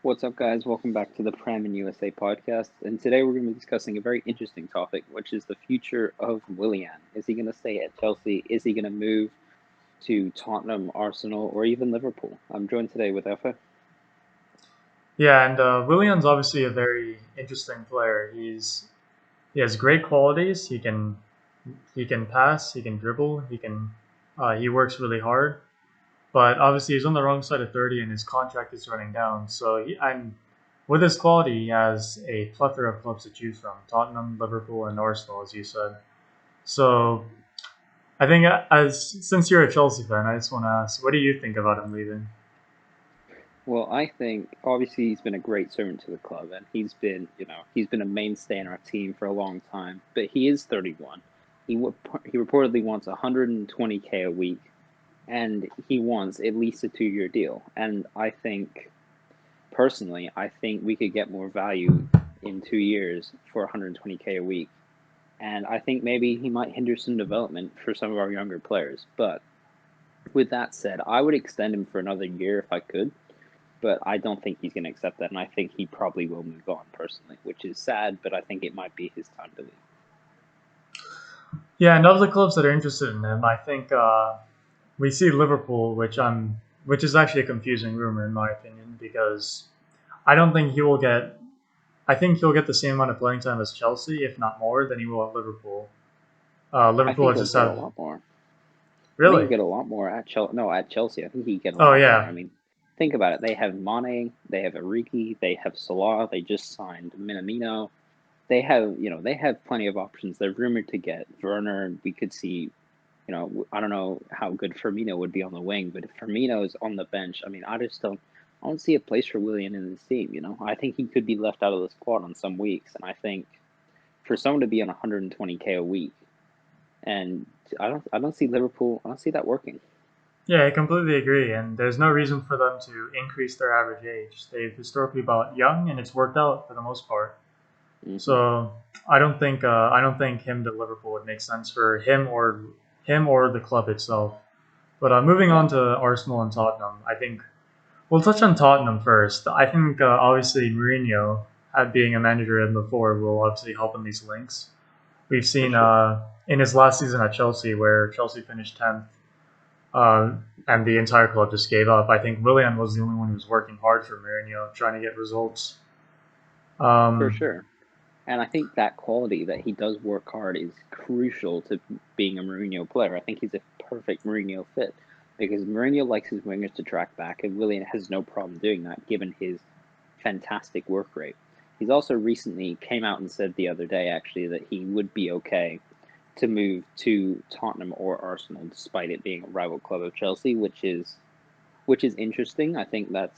What's up, guys? Welcome back to the Prem and USA podcast. And today we're going to be discussing a very interesting topic, which is the future of Willian. Is he going to stay at Chelsea? Is he going to move to Tottenham, Arsenal, or even Liverpool? I'm joined today with Efa. Yeah, and Willian's obviously a very interesting player. He has great qualities. He can pass, he can dribble, he works really hard. But obviously he's on the wrong side of 30 and his contract is running down. And with his quality, he has a plethora of clubs to choose from: Tottenham, Liverpool, and Arsenal, as you said. So I think as since you're a Chelsea fan, I just want to ask, what do you think about him leaving? Well, I think obviously he's been a great servant to the club, and he's been a mainstay in our team for a long time. But he is 31. He reportedly wants 120K a week, and he wants at least a 2-year deal. And personally, I think we could get more value in 2 years for 120K a week. And I think maybe he might hinder some development for some of our younger players. But with that said, I would extend him for another year if I could. But I don't think he's going to accept that. And I think he probably will move on personally, which is sad, but I think it might be his time to leave. Yeah, and of the clubs that are interested in him, I think we see Liverpool, which is actually a confusing rumor in my opinion, because I don't think he will get. I think he'll get the same amount of playing time as Chelsea, if not more, than he will at Liverpool. I Liverpool think has he'll just get a have lot more. I think he'll really. get a lot more at Chelsea. No, at Chelsea, I think he get a Oh lot more. yeah, I mean, think about it. They have Mane, they have Origi, they have Salah. They just signed Minamino. They have plenty of options. They're rumored to get Werner. We could see, I don't know how good Firmino would be on the wing, but if Firmino is on the bench, I mean, I don't see a place for Willian in this team. I think he could be left out of the squad on some weeks, and I think for someone to be on 120K a week, and I don't see Liverpool. I don't see that working. yeah, I completely agree. And there's no reason for them to increase their average age. They've historically bought young, and it's worked out for the most part. Hmm. So I don't think him to Liverpool would make sense for him or the club itself. But moving Yeah, on to Arsenal and Tottenham, I think we'll touch on Tottenham first. I think obviously Mourinho, being a manager in before, will obviously help in these links. We've for seen sure. in his last season at Chelsea, where Chelsea finished 10th, and the entire club just gave up. I think Willian was the only one who was working hard for Mourinho, trying to get results. For Um, sure. And I think that quality that he does work hard is crucial to being a Mourinho player. I think he's a perfect Mourinho fit because Mourinho likes his wingers to track back, and Willian has no problem doing that given his fantastic work rate. He's also recently came out and said the other day, actually, that he would be okay to move to Tottenham or Arsenal, despite it being a rival club of Chelsea, which is interesting. I think that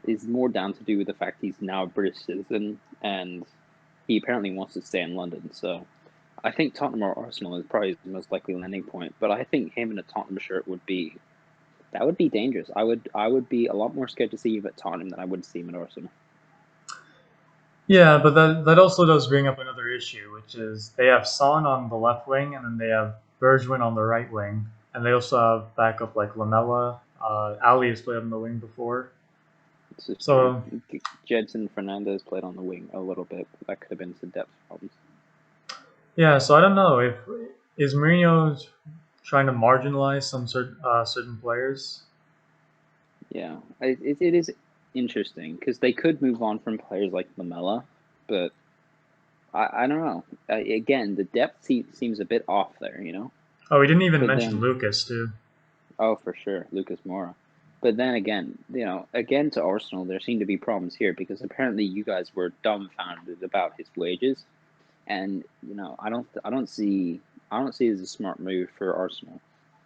is more down to do with the fact he's now a British citizen and he apparently wants to stay in London. So I think Tottenham or Arsenal is probably his most likely landing point. But I think him in a Tottenham shirt would be dangerous. I would be a lot more scared to see him at Tottenham than I would see him at Arsenal. Yeah, but that also does bring up another issue, which is they have Son on the left wing, and then they have Bergwijn on the right wing, and they also have backup like Lamella. Ali has played on the wing before, This is true. so Jedson Fernandez played on the wing a little bit, but that could have been some depth problems. yeah. So I don't know if is Mourinho trying to marginalize certain players. Yeah, it is interesting because they could move on from players like Lamella, but I don't know. Again, the depth seems a bit off there. Oh, we didn't even But mention then, Lucas too. oh, for sure, Lucas Moura. But then again, again to Arsenal, there seem to be problems here because apparently you guys were dumbfounded about his wages, and I don't see it as a smart move for Arsenal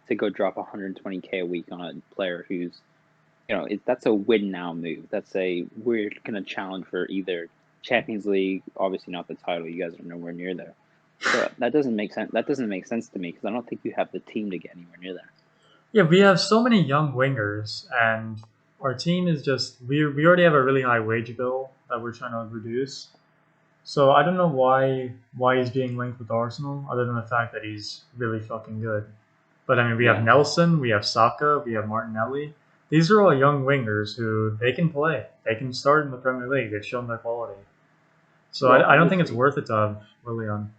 to go drop 120K a week on a player who's that's a win now move. We're gonna challenge for either Champions League, obviously not the title. You guys are nowhere near there. So that doesn't make sense. That doesn't make sense to me because I don't think you have the team to get anywhere near there. Yeah, we have so many young wingers, and our team is just we already have a really high wage bill that we're trying to reduce. So I don't know why he's being linked with Arsenal, other than the fact that he's really fucking good. But I mean, we have Yeah, Nelson, we have Saka, we have Martinelli. these are all young wingers who they can play. They can start in the Premier League. They've shown their quality. So Well, I don't think it's honestly, worth it to have Willian.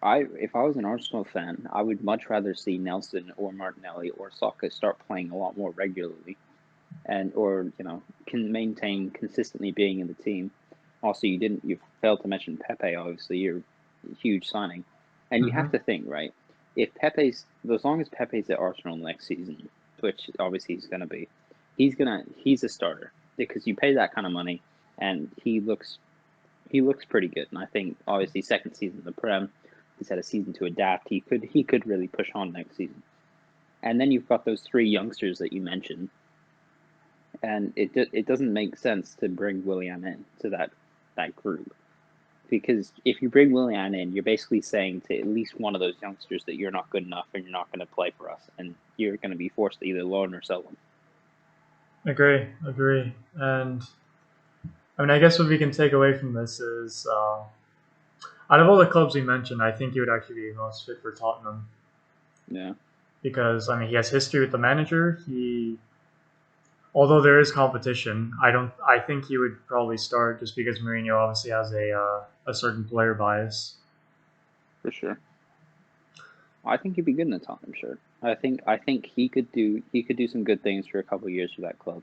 I if I was an Arsenal fan, I would much rather see Nelson or Martinelli or Saka start playing a lot more regularly, and or can maintain consistently being in the team. Also, you failed to mention Pepe. Obviously, your huge signing, and you have Hmm. to think, right? If Pepe's as long as Pepe's at Arsenal next season, which obviously he's gonna be, he's a starter because you pay that kind of money, and he looks pretty good. And I think obviously second season in the Prem, he's had a season to adapt. He could really push on next season. And then you've got those three youngsters that you mentioned, and it doesn't make sense to bring Willian in to that group, because if you bring Willian in, you're basically saying to at least one of those youngsters that you're not good enough and you're not going to play for us, and you're going to be forced to either loan or sell them. Agree, agree. And I mean, I guess what we can take away from this is, out of all the clubs we mentioned, I think he would actually be most fit for Tottenham Yeah, because I mean he has history with the manager. Although there is competition, I don't. I think he would probably start just because Mourinho obviously has a certain player bias. for sure. I think he'd be good in the Tottenham shirt. I think he could do some good things for a couple of years for that club.